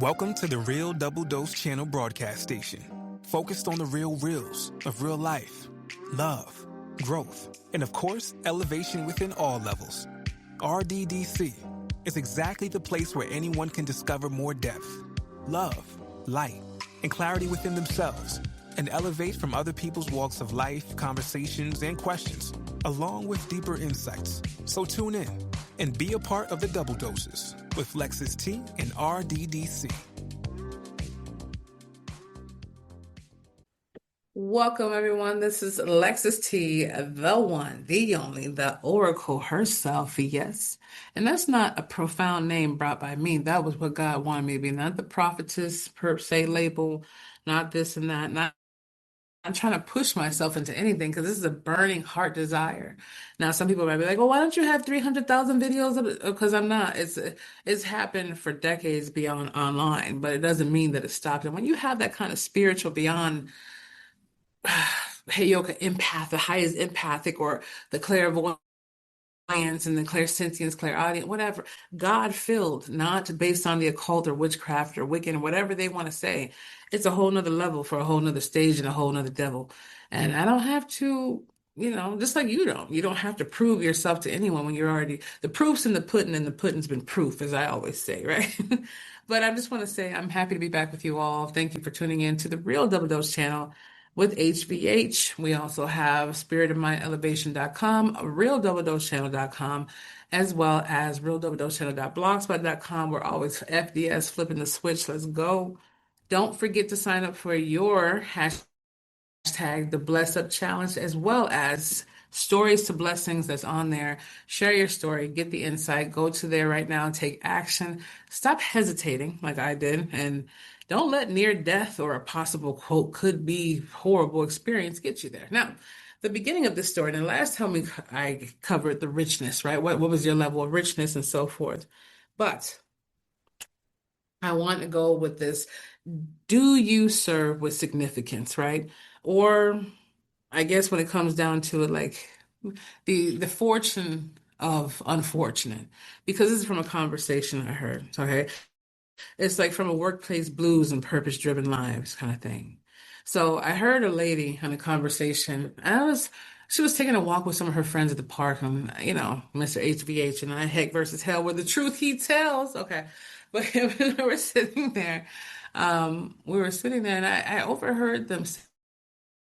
Welcome to the Real Double Dose Channel broadcast station, focused on the real reels of real life, love, growth, and of course, elevation within all levels. RDDC is exactly the place where anyone can discover more depth, love, light, and clarity within themselves, and elevate from other people's walks of life, conversations, and questions, along with deeper insights. So tune in and be a part of the Double Doses with Lexus T and RDDC. Welcome, everyone. This is Lexus T, the one, the only, the Oracle herself. Yes. And that's not a profound name brought by me. That was what God wanted me to be. Not the prophetess per se label, not this and that. Not I'm trying to push myself into anything because this is a burning heart desire. Now, some people might be like, "Well, why don't you have 300,000 videos of it?" Because I'm not. It's happened for decades beyond online, but it doesn't mean that it stopped. And when you have that kind of spiritual beyond Heyoka empath, the highest empathic, or the clairvoyance and the clairsentience, clairaudient, whatever, God filled, not based on the occult or witchcraft or Wiccan or whatever they want to say. It's a whole nother level for a whole nother stage and a whole nother devil. And I don't have to, just like you don't have to prove yourself to anyone when you're already, the proof's in the pudding and the pudding's been proof, as I always say, right? But I just want to say I'm happy to be back with you all. Thank you for tuning in to the Real Double Dose channel with HBH. We also have spiritofmindelevation.com, realdoubledosechannel.com, as well as realdoubledosechannel.blogspot.com. We're always FDS, flipping the switch. Let's go. Don't forget to sign up for your hashtag the Bless Up Challenge, as well as Stories to Blessings that's on there. Share your story, get the insight, go to there right now and take action. Stop hesitating like I did, and don't let near death or a possible quote could be horrible experience get you there. Now, the beginning of this story, and the last time I covered the richness, right? What was your level of richness and so forth. But I want to go with this. Do you serve with significance, right? Or I guess when it comes down to it, like the fortune of unfortunate, because this is from a conversation I heard. Okay. It's like from a workplace blues and purpose driven lives kind of thing. So I heard a lady in a conversation, she was taking a walk with some of her friends at the park, and Mr. HVH and I, heck versus hell, where the truth he tells. Okay. But when we were sitting there, and I overheard them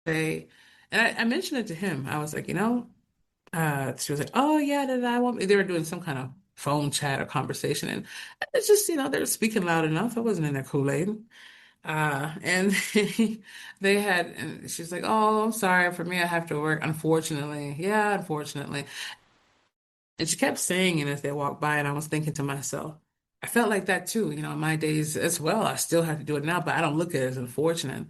say, and I mentioned it to him. I was like, she was like, "Oh yeah, that I want." They were doing some kind of phone chat or conversation, and it's just, they were speaking loud enough. I wasn't in their Kool-Aid. And and she's like, "Oh, I'm sorry. For me, I have to work. Unfortunately, yeah, unfortunately." And she kept saying it as they walked by, and I was thinking to myself, I felt like that too, in my days as well. I still have to do it now, but I don't look at it as unfortunate.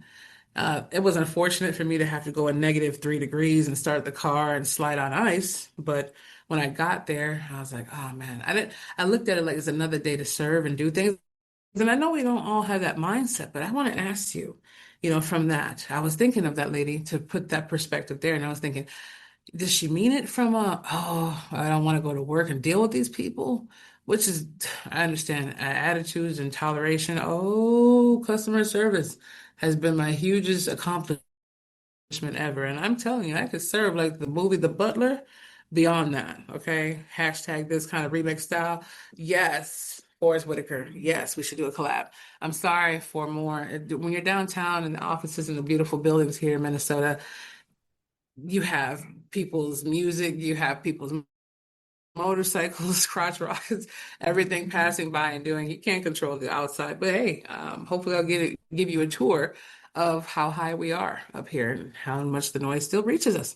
It was unfortunate for me to have to go a -3 degrees and start the car and slide on ice. But when I got there, I was like, oh man, I looked at it like it's another day to serve and do things. And I know we don't all have that mindset, but I want to ask you, from that, I was thinking of that lady to put that perspective there. And I was thinking, does she mean it from oh, I don't want to go to work and deal with these people? Which is, I understand, attitudes and toleration. Oh, customer service has been my hugest accomplishment ever. And I'm telling you, I could serve like the movie The Butler beyond that. Okay. Hashtag this kind of remix style. Yes. Forrest Whitaker. Yes, we should do a collab. I'm sorry for more. When you're downtown in the offices and the beautiful buildings here in Minnesota, you have people's music, you have people's motorcycles, crotch rockets, everything passing by and doing. You can't control the outside, but hey, hopefully I'll give you a tour of how high we are up here and how much the noise still reaches us.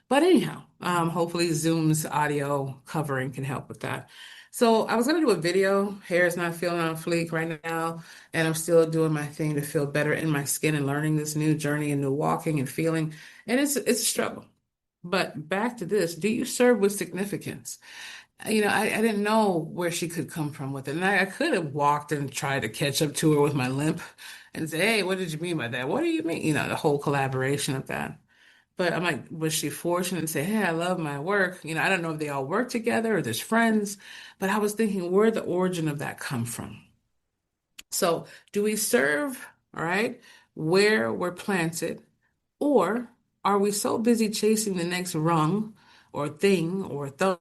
But anyhow, hopefully Zoom's audio covering can help with that. So I was gonna do a video. Hair is not feeling on fleek right now, and I'm still doing my thing to feel better in my skin and learning this new journey and new walking and feeling. And it's a struggle. But back to this, do you serve with significance? I didn't know where she could come from with it. And I could have walked and tried to catch up to her with my limp and say, hey, what did you mean by that? What do you mean? The whole collaboration of that. But I'm like, was she fortunate and say, hey, I love my work? I don't know if they all work together or there's friends, but I was thinking, where the origin of that come from? So, do we serve, all right, where we're planted, or are we so busy chasing the next rung or thing or thumb,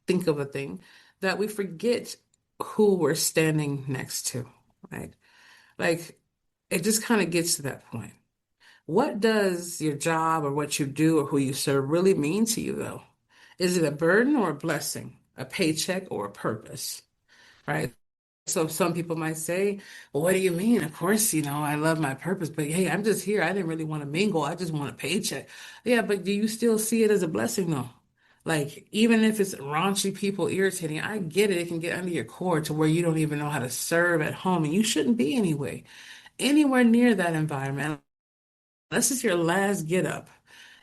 think of a thing, that we forget who we're standing next to, right? Like, it just kind of gets to that point. What does your job or what you do or who you serve really mean to you, though? Is it a burden or a blessing, a paycheck or a purpose, right? So some people might say, well, what do you mean? Of course, I love my purpose, but hey, I'm just here. I didn't really want to mingle. I just want a paycheck. Yeah, but do you still see it as a blessing though? Like, even if it's raunchy people irritating, I get it. It can get under your core to where you don't even know how to serve at home, and you shouldn't be anywhere near that environment. This is your last get up.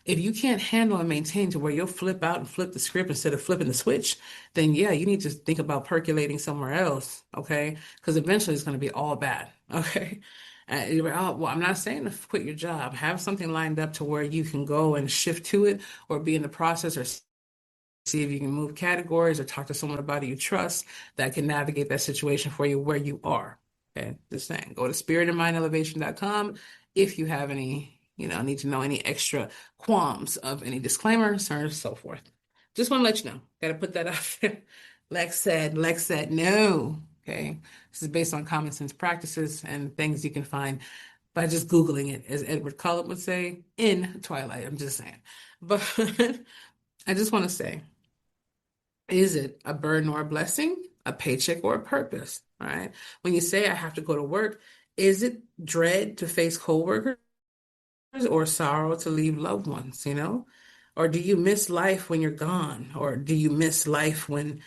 If you can't handle and maintain to where you'll flip out and flip the script instead of flipping the switch, then yeah, you need to think about percolating somewhere else, okay? Because eventually it's going to be all bad, okay? You're like, oh, well, I'm not saying to quit your job. Have something lined up to where you can go and shift to it or be in the process or see if you can move categories or talk to someone about it you trust that can navigate that situation for you where you are. Okay, just saying. Go to spiritandmindelevation.com if you have any, need to know any extra qualms of any disclaimers or so forth. Just want to let you know. Got to put that out there. Lex said no. Okay. This is based on common sense practices and things you can find by just Googling it, as Edward Cullen would say, in Twilight. I'm just saying. But I just want to say, is it a burden or a blessing, a paycheck or a purpose? All right. When you say I have to go to work, is it dread to face coworkers or sorrow to leave loved ones, Or do you miss life when you're gone? Or do you miss life when,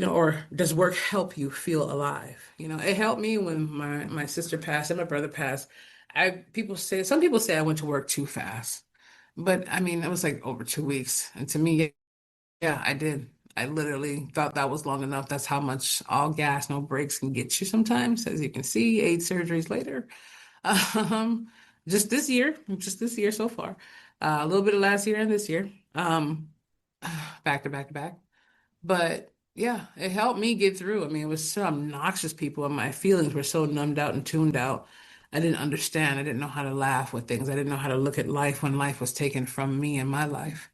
or does work help you feel alive? It helped me when my sister passed and my brother passed. Some people say I went to work too fast. But I mean, it was like over 2 weeks. And to me, yeah, I did. I literally thought that was long enough. That's how much all gas, no brakes can get you sometimes. As you can see, 8 surgeries later. Um, just this year so far. A little bit of last year and this year. Back to back to back. But yeah, it helped me get through. I mean, it was so obnoxious people, and my feelings were so numbed out and tuned out. I didn't understand. I didn't know how to laugh with things. I didn't know how to look at life when life was taken from me and my life.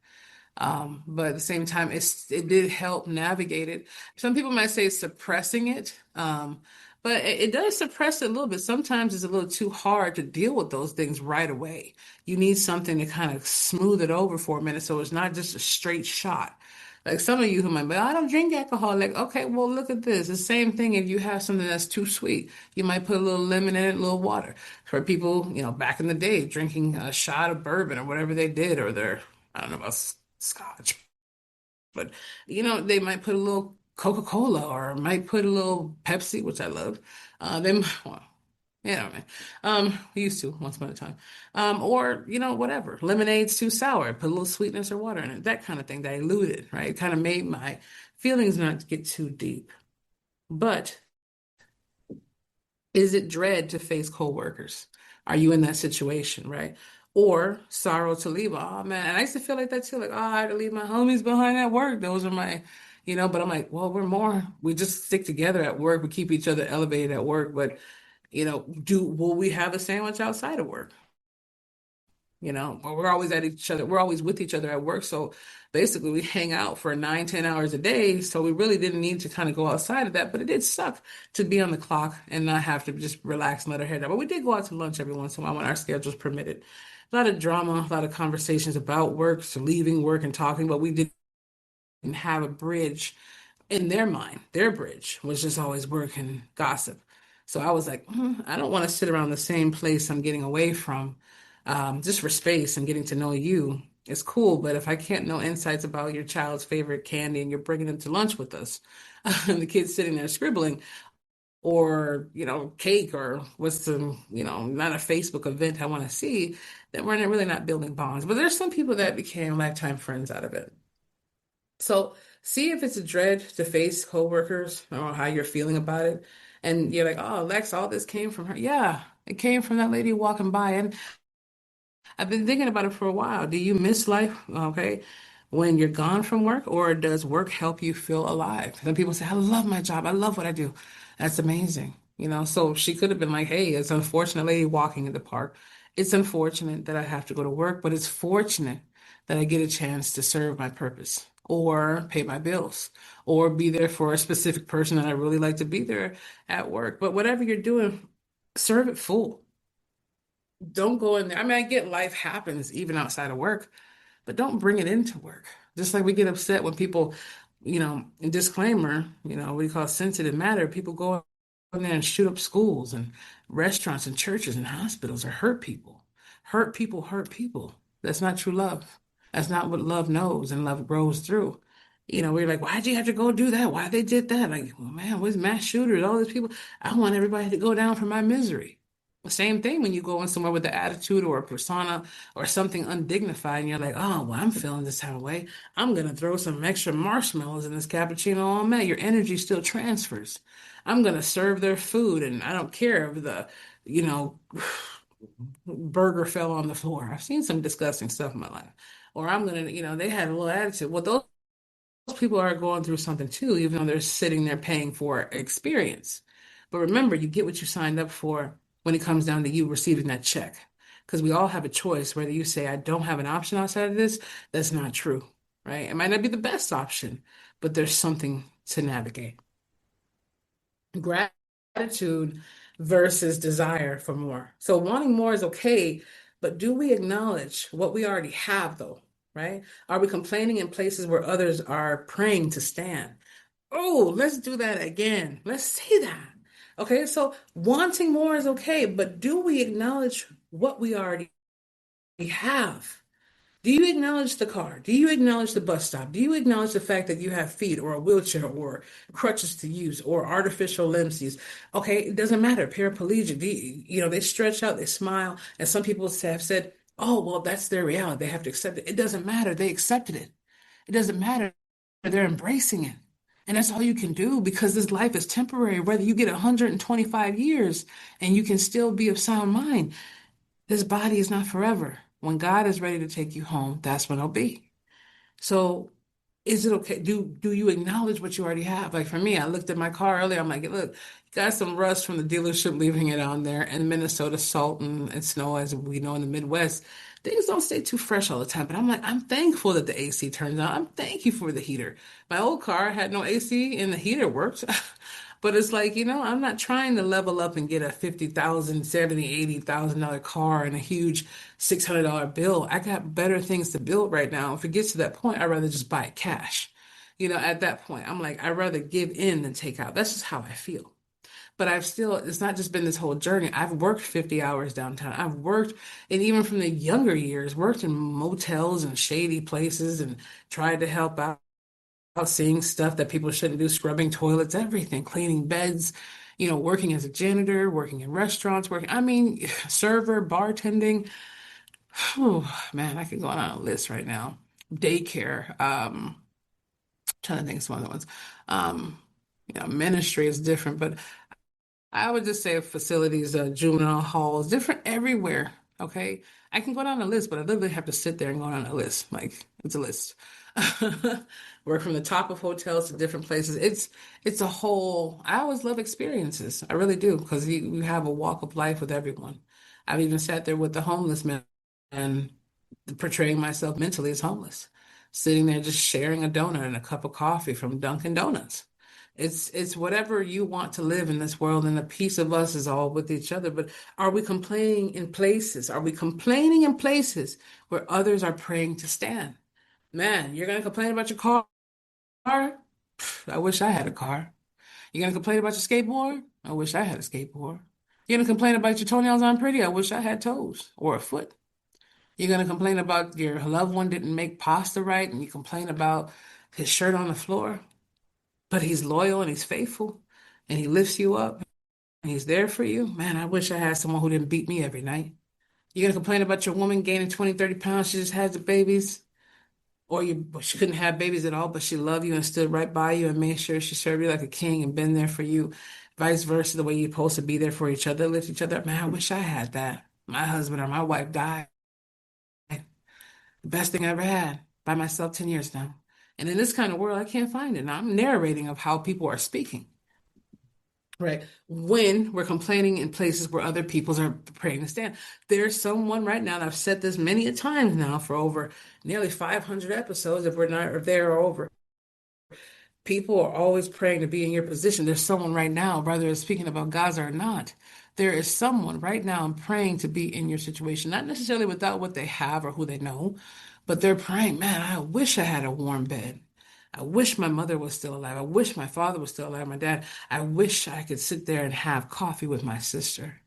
But at the same time, it did help navigate it. Some people might say suppressing it, but it does suppress it a little bit. Sometimes it's a little too hard to deal with those things right away. You need something to kind of smooth it over for a minute, so it's not just a straight shot. Like some of you who might be, I don't drink alcohol. Like, okay, well, look at this. The same thing if you have something that's too sweet. You might put a little lemon in it, a little water. For people, back in the day, drinking a shot of bourbon or whatever they did, or their, I don't know about scotch, but they might put a little Coca-Cola or might put a little Pepsi, which I love. They might, well, man. We used to once upon a time. Or, whatever. Lemonade's too sour. Put a little sweetness or water in it. That kind of thing. Diluted, right? It kind of made my feelings not get too deep. But is it dread to face coworkers? Are you in that situation, right? Or sorrow to leave? Oh man, and I used to feel like that too. Like, oh, I had to leave my homies behind at work. Those are my, but I'm like, well, we just stick together at work. We keep each other elevated at work. But, will we have a sandwich outside of work? Well, we're always at each other. We're always with each other at work. So basically, we hang out for 9, 10 hours a day. So we really didn't need to kind of go outside of that. But it did suck to be on the clock and not have to just relax and let our hair down. But we did go out to lunch every once in a while when our schedules permitted. A lot of drama, a lot of conversations about work, so leaving work and talking, but we didn't have a bridge in their mind. Their bridge was just always work and gossip. So I was like, I don't want to sit around the same place I'm getting away from, just for space and getting to know you. It's cool, but if I can't know insights about your child's favorite candy and you're bringing them to lunch with us, and the kid's sitting there scribbling, or cake, or what's the not a Facebook event I want to see, then we're really not building bonds. But there's some people that became lifetime friends out of it. So see if it's a dread to face coworkers or how you're feeling about it. And you're like, oh, Lex, all this came from her. Yeah, it came from that lady walking by. And I've been thinking about it for a while. Do you miss life, okay, when you're gone from work, or does work help you feel alive? Some people say, I love my job. I love what I do. That's amazing. So she could have been like, hey, it's unfortunate lady walking in the park. It's unfortunate that I have to go to work, but it's fortunate that I get a chance to serve my purpose or pay my bills or be there for a specific person that I really like to be there at work. But whatever you're doing, serve it full. Don't go in there. I mean, I get life happens even outside of work, but don't bring it into work. Just like we get upset when people, disclaimer, what do you call sensitive matter, people go in there and shoot up schools and restaurants and churches and hospitals or hurt people. Hurt people hurt people. That's not true love. That's not what love knows and love grows through. We're like, why'd you have to go do that? Why they did that? Like, well, man, what's mass shooters, all these people? I want everybody to go down for my misery. Same thing when you go in somewhere with the attitude or a persona or something undignified, and you're like, oh, well, I'm feeling this type of way. I'm gonna throw some extra marshmallows in this cappuccino on that. Your energy still transfers. I'm gonna serve their food, and I don't care if the, you know, burger fell on the floor. I've seen some disgusting stuff in my life. Or I'm gonna, they had a little attitude. Well, those people are going through something too, even though they're sitting there paying for experience. But remember, you get what you signed up for when it comes down to you receiving that check. Because we all have a choice, whether you say, I don't have an option outside of this, that's not true, right? It might not be the best option, but there's something to navigate. Gratitude versus desire for more. So wanting more is okay, but do we acknowledge what we already have though, right? Are we complaining in places where others are praying to stand? Oh, let's do that again. Let's say that. Okay, so wanting more is okay, but do we acknowledge what we already have? Do you acknowledge the car? Do you acknowledge the bus stop? Do you acknowledge the fact that you have feet or a wheelchair or crutches to use or artificial limbs to use? Okay, it doesn't matter. Paraplegic, they stretch out, they smile, and some people have said, "Oh, well, that's their reality. They have to accept it." It doesn't matter. They accepted it. It doesn't matter. They're embracing it. And that's all you can do because this life is temporary. Whether you get 125 years and you can still be of sound mind, this body is not forever. When God is ready to take you home, that's when it'll be. So is it okay? Do you acknowledge what you already have? Like for me, I looked at my car earlier. I'm like, look, you got some rust from the dealership leaving it on there, and Minnesota salt and snow, as we know in the Midwest. Things don't stay too fresh all the time. But I'm like, I'm thankful that the AC turns on. I'm thank you for the heater. My old car had no AC and the heater worked. But it's like, I'm not trying to level up and get a 50,000, 70, $80,000 car and a huge $600 bill. I got better things to build right now. If it gets to that point, I'd rather just buy it cash. At that point, I'm like, I'd rather give in than take out. That's just how I feel. But it's not just been this whole journey. I've worked 50 hours downtown. I've worked, and even from the younger years, worked in motels and shady places and tried to help out seeing stuff that people shouldn't do, scrubbing toilets, everything, cleaning beds, working as a janitor, working in restaurants, I mean, server, bartending. Oh, man, I could go on a list right now. Daycare, trying to think of some other ones. Um, ministry is different, but I would just say facilities, juvenile halls, different everywhere. Okay. I can go down the list, but I literally have to sit there and go down a list. Like it's a list. Work from the top of hotels to different places. It's a whole, I always love experiences. I really do, because you have a walk of life with everyone. I've even sat there with the homeless man and portraying myself mentally as homeless, sitting there just sharing a donut and a cup of coffee from Dunkin' Donuts. It's whatever you want to live in this world, and a piece of us is all with each other. But are we complaining in places? Are we complaining in places where others are praying to stand? Man, you're gonna complain about your car? I wish I had a car. You're gonna complain about your skateboard? I wish I had a skateboard. You're gonna complain about your toenails aren't pretty? I wish I had toes or a foot. You're going to complain about your loved one didn't make pasta right, and you complain about his shirt on the floor, but he's loyal and he's faithful and he lifts you up and he's there for you. Man, I wish I had someone who didn't beat me every night. You're going to complain about your woman gaining 20, 30 pounds. She just had the babies, or she couldn't have babies at all, but she loved you and stood right by you and made sure she served you like a king and been there for you. Vice versa, the way you're supposed to be there for each other, lift each other up. Man, I wish I had that. My husband or my wife died. The best thing I ever had by myself 10 years now. And in this kind of world, I can't find it. Now I'm narrating of how people are speaking. right? When we're complaining in places where other peoples are praying to stand. There's someone right now, and I've said this many a times now for over nearly 500 episodes, if we're not or there or over. People are always praying to be in your position. There's someone right now, whether it's speaking about Gaza or not. There is someone right now praying to be in your situation, not necessarily without what they have or who they know, but they're praying, man, I wish I had a warm bed. I wish my mother was still alive. I wish my father was still alive, my dad. I wish I could sit there and have coffee with my sister.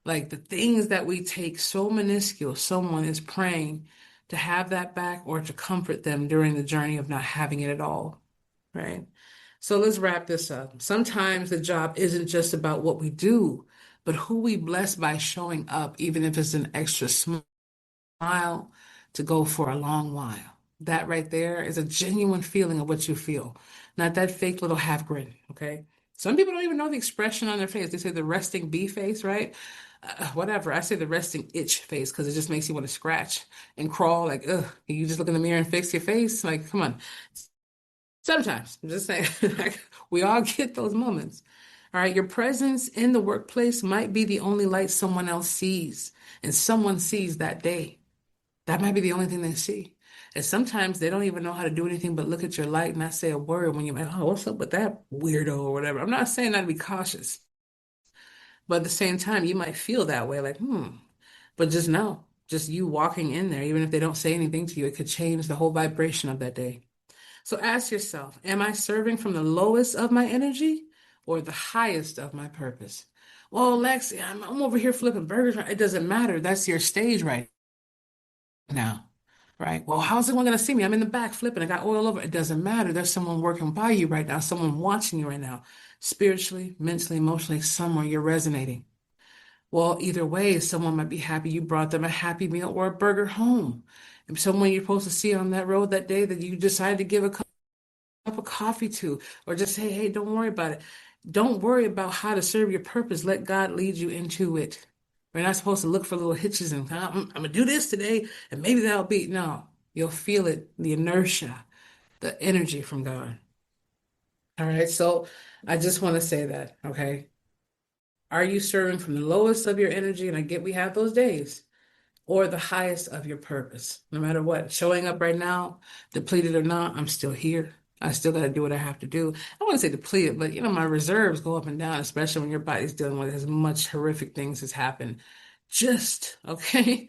Like the things that we take so minuscule, someone is praying to have that back or to comfort them during the journey of not having it at all. Right. So let's wrap this up. Sometimes the job isn't just about what we do, but who we bless by showing up, even if it's an extra smile to go for a long while. That right there is a genuine feeling of what you feel, not that fake little half grin. Okay. Some people don't even know the expression on their face. They say the resting bee face, right? Whatever. I say the resting itch face because it just makes you want to scratch and crawl. Like, ugh, you just look in the mirror and fix your face. Like, come on. Sometimes, I'm just saying, like, we all get those moments. All right, your presence in the workplace might be the only light someone else sees, and someone sees that day. That might be the only thing they see. And sometimes they don't even know how to do anything but look at your light and not say a word when you're like, oh, what's up with that weirdo or whatever. I'm not saying that to be cautious, but at the same time, you might feel that way, like, but just know, just you walking in there, even if they don't say anything to you, it could change the whole vibration of that day. So ask yourself, am I serving from the lowest of my energy or the highest of my purpose? Well, Lexi, I'm over here flipping burgers. It doesn't matter. That's your stage right now, right? Well, how's everyone going to see me? I'm in the back flipping. I got oil over. It doesn't matter. There's someone working by you right now, someone watching you right now, spiritually, mentally, emotionally, somewhere you're resonating. Well, either way, someone might be happy you brought them a happy meal or a burger home. And someone you're supposed to see on that road that day that you decided to give a cup of coffee to, or just say, hey, don't worry about it. Don't worry about how to serve your purpose. Let God lead you into it. We're not supposed to look for little hitches and I'm gonna do this today, and maybe that'll be no. You'll feel it, the inertia, the energy from God. All right. So I just want to say that, okay? Are you serving from the lowest of your energy? And I get we have those days, or the highest of your purpose. No matter what, showing up right now, depleted or not, I'm still here. I still got to do what I have to do. I wouldn't say depleted, but my reserves go up and down, especially when your body's dealing with as much horrific things as happened. Just, okay,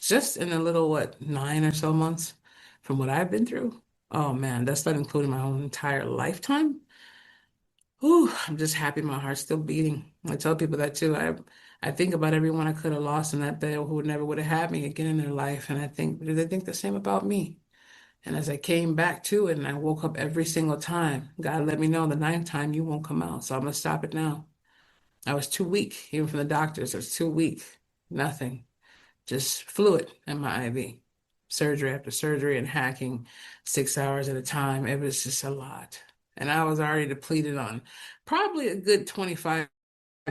just in a little, what, 9 or so months from what I've been through. Oh man, that's not including my own entire lifetime. Ooh, I'm just happy my heart's still beating. I tell people that too. I think about everyone I could have lost in that battle who never would have had me again in their life. And I think, do they think the same about me? And as I came back to it and I woke up every single time, God let me know the ninth time you won't come out. So I'm gonna stop it now. I was too weak, even from the doctors. I was too weak. Nothing. Just fluid in my IV. Surgery after surgery and hacking 6 hours at a time. It was just a lot. And I was already depleted on probably a good 25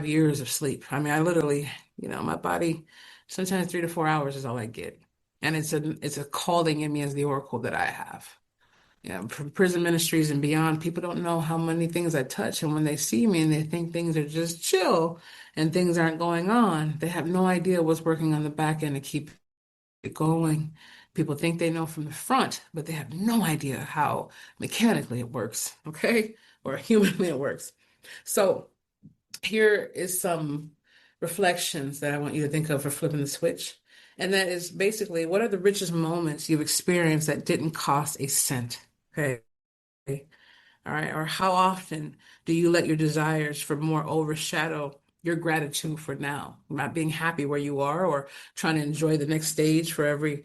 years of sleep. I mean, I literally, my body, sometimes 3 to 4 hours is all I get. And it's a calling in me as the oracle that I have. From prison ministries and beyond, people don't know how many things I touch. And when they see me and they think things are just chill and things aren't going on, they have no idea what's working on the back end to keep it going. People think they know from the front, but they have no idea how mechanically it works, okay? Or humanly it works. So here is some reflections that I want you to think of for flipping the switch. And that is basically, what are the richest moments you've experienced that didn't cost a cent? Okay. All right. Or how often do you let your desires for more overshadow your gratitude for now? Not being happy where you are or trying to enjoy the next stage for every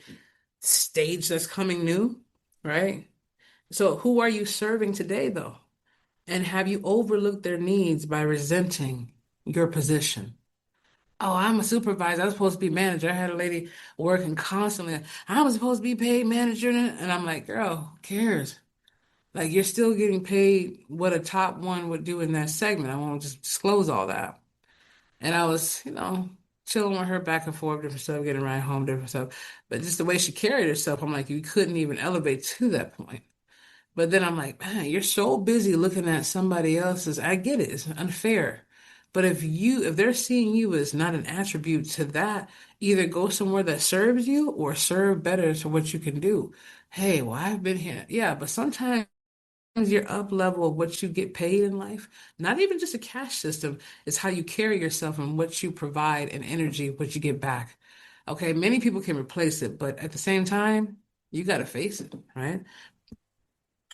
stage that's coming new, right? So who are you serving today, though? And have you overlooked their needs by resenting your position? Oh, I'm a supervisor. I'm supposed to be manager. I had a lady working constantly. I'm supposed to be paid manager. And I'm like, girl, who cares? Like, you're still getting paid what a top one would do in that segment. I won't just disclose all that. And I was, chilling with her back and forth, different stuff, getting right home, different stuff. But just the way she carried herself, I'm like, you couldn't even elevate to that point. But then I'm like, man, you're so busy looking at somebody else's. I get it, it's unfair. But if they're seeing you as not an attribute to that, either go somewhere that serves you or serve better to what you can do. Hey, well, I've been here. Yeah, but sometimes your up level of what you get paid in life, not even just a cash system, is how you carry yourself and what you provide and energy, what you get back. Okay, many people can replace it, but at the same time, you got to face it, right?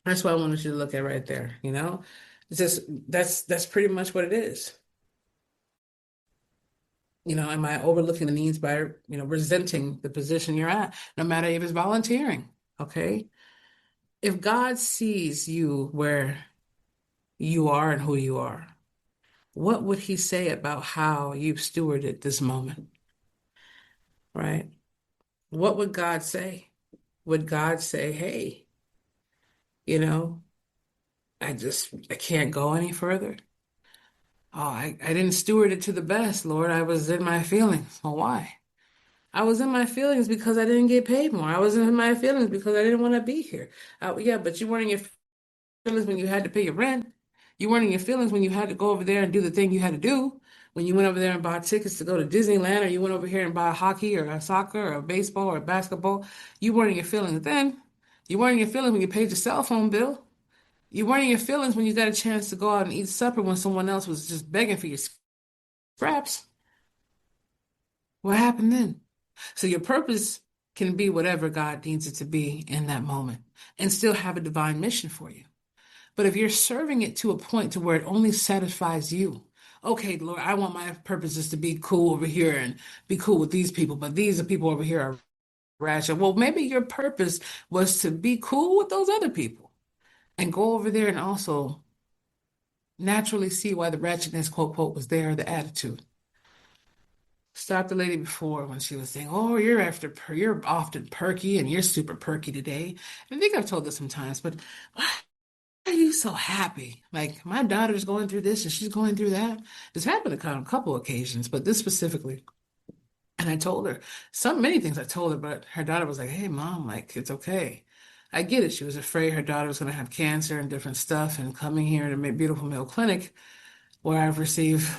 That's what I wanted you to look at right there, you know? It's just that's pretty much what it is. Am I overlooking the needs by, resenting the position you're at, no matter if it's volunteering, okay? If God sees you where you are and who you are, what would he say about how you've stewarded this moment, right? What would God say? Would God say, hey, you know, I can't go any further? Oh, I didn't steward it to the best, Lord. I was in my feelings. Well, why? I was in my feelings because I didn't get paid more. I was in my feelings because I didn't want to be here. Yeah, but you weren't in your feelings when you had to pay your rent. You weren't in your feelings when you had to go over there and do the thing you had to do. When you went over there and bought tickets to go to Disneyland, or you went over here and bought hockey or a soccer or a baseball or a basketball, you weren't in your feelings then. You weren't in your feelings when you paid your cell phone bill. You weren't in your feelings when you got a chance to go out and eat supper when someone else was just begging for your scraps. What happened then? So your purpose can be whatever God needs it to be in that moment and still have a divine mission for you. But if you're serving it to a point to where it only satisfies you, okay, Lord, I want my purposes to be cool over here and be cool with these people, but these are people over here are ratchet. Well, maybe your purpose was to be cool with those other people and go over there and also naturally see why the ratchetness, quote, quote, was there, the attitude. Stopped the lady before when she was saying, "Oh, you're often perky and you're super perky today." I think I've told this sometimes, but why are you so happy? Like my daughter's going through this and she's going through that. This happened on a couple occasions, but this specifically. And I told her many things I told her, but her daughter was like, "Hey, mom, like it's okay." I get it. She was afraid her daughter was going to have cancer and different stuff, and coming here to Beautiful Mill Clinic, where I've received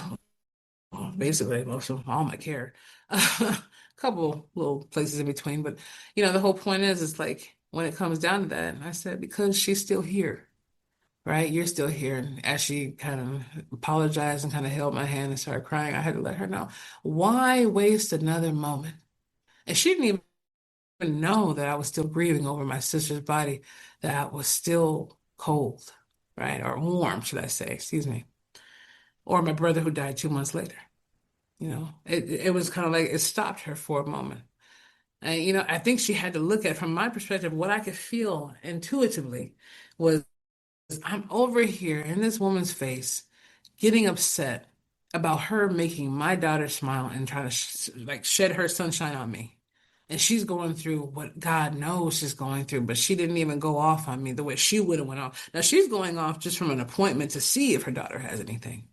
basically most of all my care. A couple little places in between, but the whole point is, it's like when it comes down to that, and I said, because she's still here, right? You're still here. And as she kind of apologized and kind of held my hand and started crying, I had to let her know, why waste another moment? And she didn't even know that I was still grieving over my sister's body, that was still cold, right? Or warm, should I say, excuse me. Or my brother who died 2 months later. It was kind of like it stopped her for a moment. And, I think she had to look at, from my perspective, what I could feel intuitively was, I'm over here in this woman's face, getting upset about her making my daughter smile and try to like shed her sunshine on me. And she's going through what God knows she's going through, but she didn't even go off on me the way she would have went off. Now she's going off just from an appointment to see if her daughter has anything.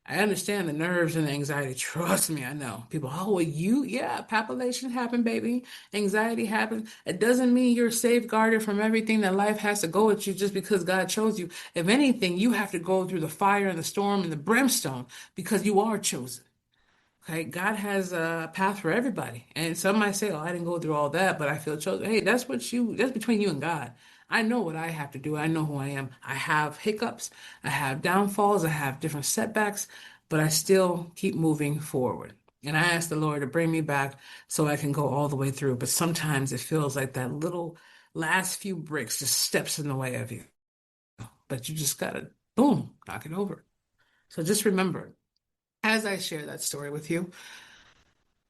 I understand the nerves and the anxiety. Trust me, I know. People, oh, well, yeah, population happened, baby. Anxiety happened. It doesn't mean you're safeguarded from everything that life has to go at you just because God chose you. If anything, you have to go through the fire and the storm and the brimstone because you are chosen. Okay, God has a path for everybody. And some might say, "Oh, I didn't go through all that, but I feel chosen." Hey, that's between you and God. I know what I have to do. I know who I am. I have hiccups, I have downfalls, I have different setbacks, but I still keep moving forward. And I ask the Lord to bring me back so I can go all the way through. But sometimes it feels like that little last few bricks just steps in the way of you. But you just gotta, boom, knock it over. So just remember, as I share that story with you,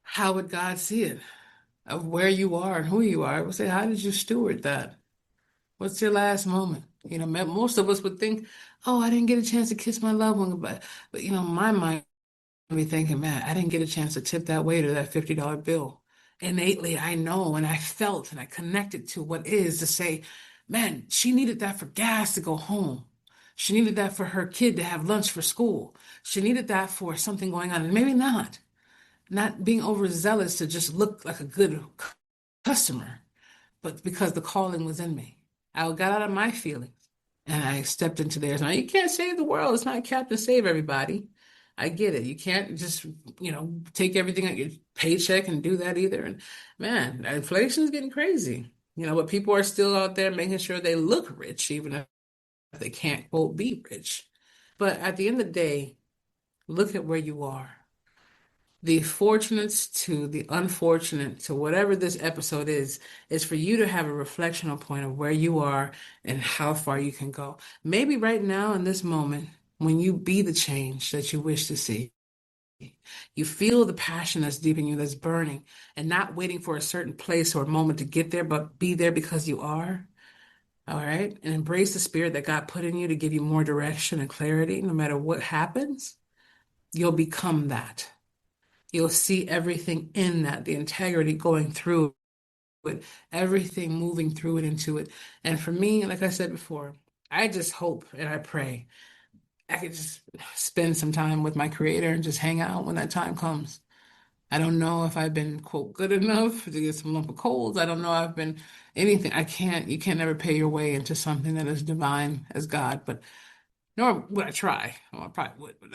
how would God see it of where you are and who you are? I would say, how did you steward that? What's your last moment? Most of us would think, oh, I didn't get a chance to kiss my loved one, but my mind would be thinking, man, I didn't get a chance to tip that waiter that $50 bill. Innately, I know and I felt and I connected to what is to say, man, she needed that for gas to go home. She needed that for her kid to have lunch for school. She needed that for something going on, and maybe not being overzealous to just look like a good customer, but because the calling was in me. I got out of my feelings and I stepped into theirs. Now, you can't save the world. It's not Captain Save Everybody. I get it. You can't just, take everything at your paycheck and do that either. And man, inflation is getting crazy. But people are still out there making sure they look rich, even if they can't, quote, be rich. But at the end of the day, look at where you are. The fortunates to the unfortunate to whatever this episode is for you to have a reflectional point of where you are and how far you can go. Maybe right now in this moment, when you be the change that you wish to see, you feel the passion that's deep in you, that's burning, and not waiting for a certain place or a moment to get there, but be there because you are. All right. And embrace the spirit that God put in you to give you more direction and clarity. No matter what happens, you'll become that. You'll see everything in that, the integrity going through it, everything moving through it into it. And for me, like I said before, I just hope and I pray I could just spend some time with my creator and just hang out when that time comes. I don't know if I've been, quote, good enough to get some lump of coals. I don't know if I've been anything. You can't never pay your way into something that is divine as God, but nor would I try. Well, I probably would, but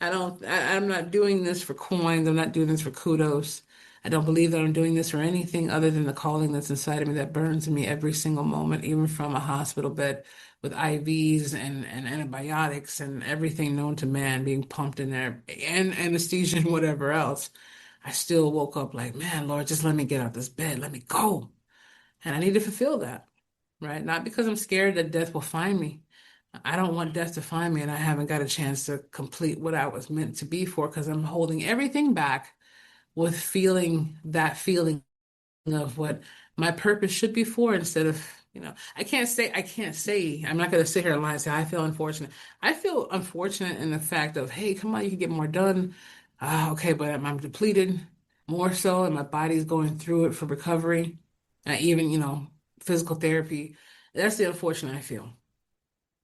I'm not doing this for coins. I'm not doing this for kudos. I don't believe that I'm doing this for anything other than the calling that's inside of me that burns in me every single moment, even from a hospital bed with IVs and antibiotics and everything known to man being pumped in there and anesthesia and whatever else. I still woke up like, man, Lord, just let me get out this bed. Let me go. And I need to fulfill that, right? Not because I'm scared that death will find me. I don't want death to find me and I haven't got a chance to complete what I was meant to be for because I'm holding everything back with feeling that feeling of what my purpose should be for instead of, I'm not going to sit here and lie and say I feel unfortunate. I feel unfortunate in the fact of, hey, come on, you can get more done. Okay, but I'm depleted more so and my body's going through it for recovery. Even, physical therapy. That's the unfortunate I feel.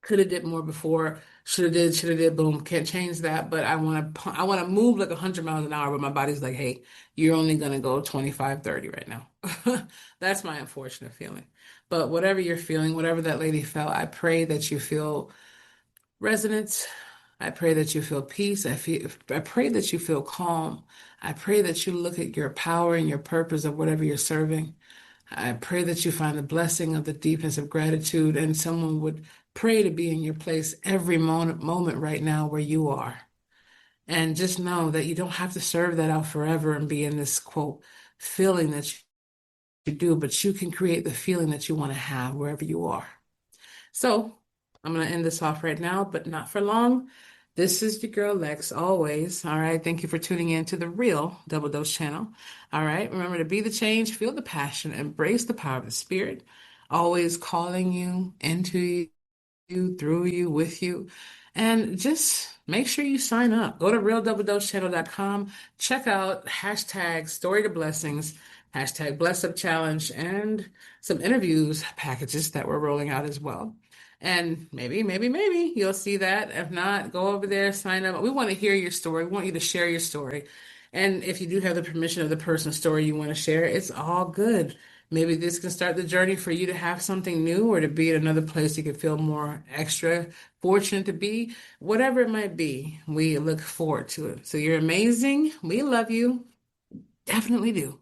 Could have did more before. Should have did. Boom. Can't change that. But I want to move like 100 miles an hour. But my body's like, hey, you're only gonna go 25, 30 right now. That's my unfortunate feeling. But whatever you're feeling, whatever that lady felt, I pray that you feel resonance. I pray that you feel peace. I pray that you feel calm. I pray that you look at your power and your purpose of whatever you're serving. I pray that you find the blessing of the deepness of gratitude and someone would pray to be in your place every moment right now where you are. And just know that you don't have to serve that out forever and be in this quote feeling that you do, but you can create the feeling that you want to have wherever you are. So I'm going to end this off right now, but not for long. This is your girl Lex, always. All right. Thank you for tuning in to the real Double Dose channel. All right. Remember to be the change, feel the passion, embrace the power of the spirit, always calling you into you, through you, with you. And just make sure you sign up. Go to realdoubledosechannel.com. Check out hashtag story to blessings, hashtag bless up challenge, and some interviews packages that we're rolling out as well. And maybe you'll see that. If not, go over there, sign up. We want to hear your story. We want you to share your story. And if you do have the permission of the person's story you want to share, it's all good. Maybe this can start the journey for you to have something new or to be at another place you can feel more extra fortunate to be. Whatever it might be, we look forward to it. So you're amazing. We love you. Definitely do.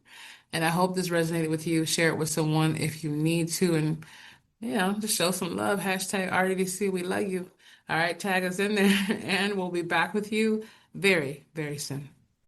And I hope this resonated with you. Share it with someone if you need to. And, just show some love. Hashtag RDDC. We love you. All right. Tag us in there and we'll be back with you very, very soon.